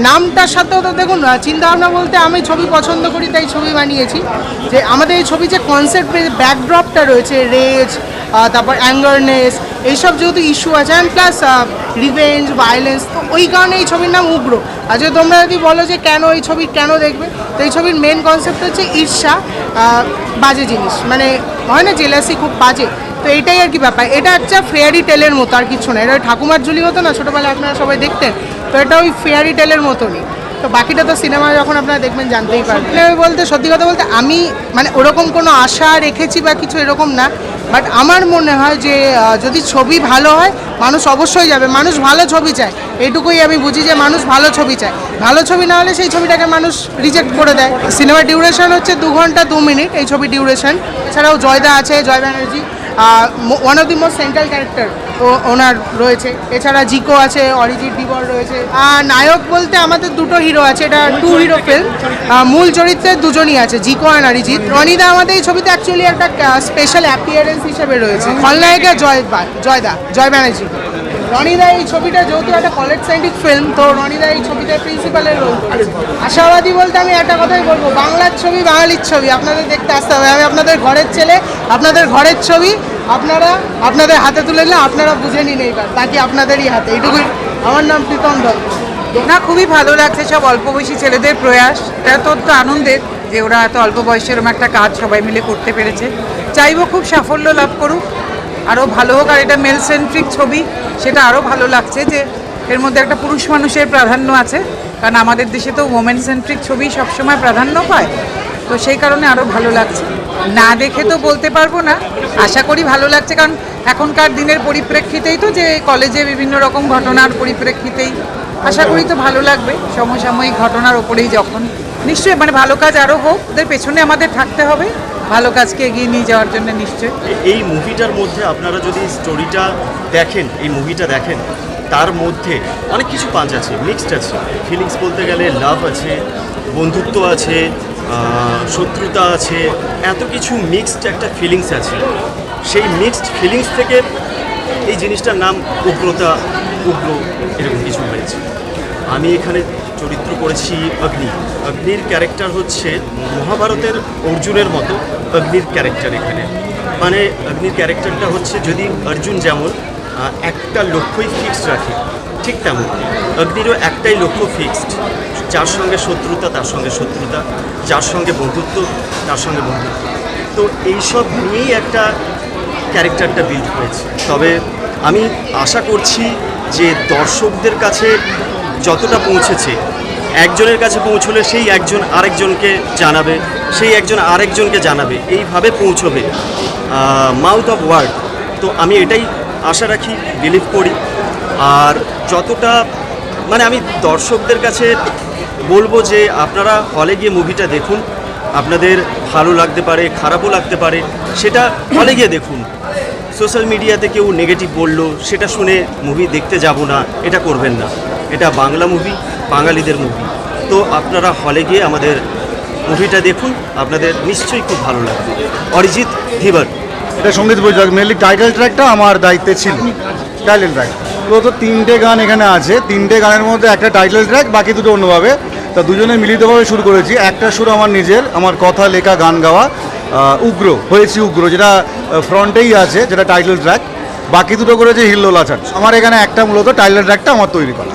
নামটার সাথেও তো দেখুন চিন্তাভাবনা বলতে আমি ছবি পছন্দ করি তাই ছবি বানিয়েছি। যে আমাদের এই ছবি যে কনসেপ্ট ব্যাকড্রপটা রয়েছে রেজ, তারপর অ্যাঙ্গারনেস, এইসব যেহেতু ইস্যু আছে, অ্যান্ড প্লাস রিভেঞ্জ ভায়োলেন্স, তো ওই কারণে এই ছবির নাম উগ্র। আর যদি তোমরা যদি বলো যে কেন এই ছবি কেন দেখবে, তো এই ছবির মেন কনসেপ্ট হচ্ছে ঈর্ষা, বাজে জিনিস, মানে হয় না জেলাসি খুব বাজে, তো এইটাই আর কি ব্যাপার। এটা একটা ফেয়ারি টেলের মতো আর কিছু না। এটা ওই ঠাকুমার ঝুলি হতো না ছোটোবেলায়, আপনারা সবাই দেখতেন, তো এটা ওই ফেয়ারি টেলের মতনই। তো বাকিটা তো সিনেমা যখন আপনারা দেখবেন জানতেই পারবেন। বলতে সত্যি কথা বলতে আমি মানে ওরকম কোনো আশা রেখেছি বা কিছু এরকম না, বাট আমার মনে হয় যে যদি ছবি ভালো হয় মানুষ অবশ্যই যাবে, মানুষ ভালো ছবি চায়, এইটুকুই আমি বুঝি যে মানুষ ভালো ছবি চায়। ভালো ছবি না হলে সেই ছবিটাকে মানুষ রিজেক্ট করে দেয়। সিনেমার ডিউরেশন হচ্ছে 2 ঘন্টা 2 মিনিট এই ছবির ডিউরেশন। এছাড়াও জয়দা আছে, Joy Banerjee, one of the most central character ওনার রয়েছে। এছাড়া জিকো আছে, অরিজিৎ দিবর রয়েছে। নায়ক বলতে আমাদের 2টো হিরো আছে, এটা 2 হিরো ফিল্ম। মূল চরিত্রে 2জনই আছে, জিকো আর অরিজিৎ। রনিদা আমাদের এই ছবিতে অ্যাকচুয়ালি একটা স্পেশাল অ্যাপিয়ারেন্স হিসেবে রয়েছে। খলনায়িকা জয় ব্যানার্জি। রনিদা এই ছবিটা যেহেতু একটা কলেজ সায়েন্টিফিক ফিল্ম, তো রনিদা এই ছবিতে প্রিন্সিপালের রোল করেছে। আশাবাদী বলতে আমি একটা কথাই বলবো, বাংলার ছবি বাঙালির ছবি, আপনাদের দেখতে আসতে হবে। আমি আপনাদের ঘরের ছেলে, আপনাদের ঘরের ছবি আপনারা আপনাদের হাতে তুলে নিলে আপনারা বুঝে নিন, এইবার বাকি আপনাদেরই হাতে। এইটুকুই। আমার নাম প্রীতম দত্ত। না, খুবই ভালো লাগছে সব অল্প বয়সী ছেলেদের প্রয়াস। এটা অত্যন্ত আনন্দের যে ওরা এত অল্প বয়সে এরকম একটা কাজ সবাই মিলে করতে পেরেছে। চাইবো খুব সাফল্য লাভ করুক, আরও ভালো হোক। আর এটা মেল সেন্ট্রিক ছবি, সেটা আরও ভালো লাগছে যে এর মধ্যে একটা পুরুষ মানুষের প্রাধান্য আছে, কারণ আমাদের দেশে তো ওমেন সেন্ট্রিক ছবি সবসময় প্রাধান্য পায়, তো সেই কারণে আরও ভালো লাগছে। না দেখে তো বলতে পারবো না, আশা করি ভালো লাগছে, কারণ এখনকার দিনের পরিপ্রেক্ষিতেই তো, যে কলেজে বিভিন্ন রকম ঘটনার পরিপ্রেক্ষিতেই আশা করি তো ভালো লাগবে। সমসাময়িক ঘটনার ওপরেই যখন, নিশ্চয়ই মানে ভালো কাজ আরও হোক, ওদের পেছনে আমাদের থাকতে হবে ভালো কাজকে এগিয়ে নিয়ে যাওয়ার জন্য। নিশ্চয়ই এই মুভিটার মধ্যে আপনারা যদি স্টোরিটা দেখেন, এই মুভিটা দেখেন, তার মধ্যে অনেক কিছু পাঁচ আছে, মিক্সড আছে। ফিলিংস বলতে গেলে লাভ আছে, বন্ধুত্ব আছে, শত্রুতা আছে, এত কিছু মিক্সড একটা ফিলিংস আছে। সেই মিক্সড ফিলিংস থেকে এই জিনিসটার নাম উগ্রতা, উগ্র, এরকম কিছু হয়েছে। আমি এখানে চরিত্র করেছি অগ্নি। অগ্নির ক্যারেক্টার হচ্ছে মহাভারতের অর্জুনের মতো অগ্নির ক্যারেক্টার এখানে। মানে অগ্নির ক্যারেক্টারটা হচ্ছে, যদি অর্জুন যেমন একটা লক্ষ্যই ফিক্সড রাখে, ঠিক তেমন অগ্নিরও একটাই লক্ষ্য ফিক্সড। যার সঙ্গে শত্রুতা তার সঙ্গে শত্রুতা, যার সঙ্গে বন্ধুত্ব তার সঙ্গে বন্ধুত্ব। তো এইসব নিয়েই একটা ক্যারেক্টারটা বিল্ড হয়েছে। তবে আমি আশা করছি যে দর্শকদের কাছে যতটা পৌঁছেছে, একজনের কাছে পৌঁছলে সেই একজন আরেকজনকে জানাবে, সেই একজন আরেকজনকে জানাবে, এইভাবে পৌঁছবে মাউথ অফ ওয়ার্ড। তো আমি এটাই আশা রাখি, বিলিভ করি। আর যতটা মানে আমি দর্শকদের কাছে বলবো যে আপনারা হলে গিয়ে মুভিটা দেখুন, আপনাদের ভালো লাগতে পারে, খারাপও লাগতে পারে, সেটা হলে গিয়ে দেখুন। সোশ্যাল মিডিয়াতে কেউ নেগেটিভ বললো, সেটা শুনে মুভি দেখতে যাব না, এটা করবেন না। এটা বাংলা মুভি, বাঙালিদের মুভি। তো আপনারা হলে গিয়ে আমাদের মুভিটা দেখুন, আপনাদের নিশ্চয়ই খুব ভালো লাগবে। অরিজিৎ ধীবর, এটা সঙ্গীত পরিচালক। মেনলি টাইটেল ট্র্যাকটা আমার দায়িত্বে ছিল। টাইটেল ট্র্যাক তো 3টে গান এখানে আছে, 3টে গানের মধ্যে একটা টাইটেল ট্র্যাক, বাকি 2টো অন্যভাবে। তা দুজনে মিলিতভাবে শুরু করেছি। একটা সুর আমার নিজের, আমার কথা লেখা গান গাওয়া, উগ্র হয়েছি উগ্র, যেটা ফ্রন্টেই আছে, যেটা টাইটেল ট্র্যাক। বাকি 2টো করেছে হিল্লোলা ছাড়। আমার এখানে একটা মূলত টাইটেল ট্র্যাকটা আমার তৈরি করা।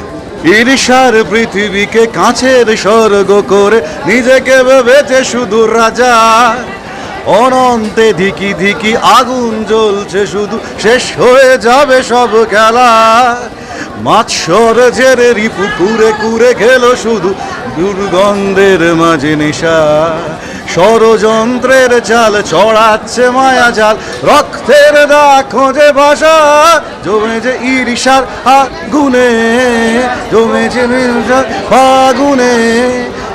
ঈর্ষার পৃথিবীকে কাছের স্বর্গ করে নিজেকে ভেবেছে শুধু রাজা, অনন্তে ধিকি ধিকি আগুন জ্বলছে শুধু, শেষ হয়ে যাবে সব খেলা। মাৎসর ঝেড়ে রিপু কুরে কুরে গেল শুধু, দুর্গন্ধের মাঝে নেশা। ষড়যন্ত্রের চাল চড়াচ্ছে মায়া জাল, রক্তের দাগ খোঁজে ভাষা। জমেছে ঈর্ষার আগুনে, জমেছে ফাগুনে,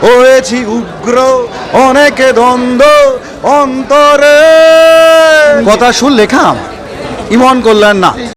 হয়েছি উগ্র অনেকে দ্বন্দ্ব অন্তরে। কথা শুন লেখা ইমন কল্যাণ না।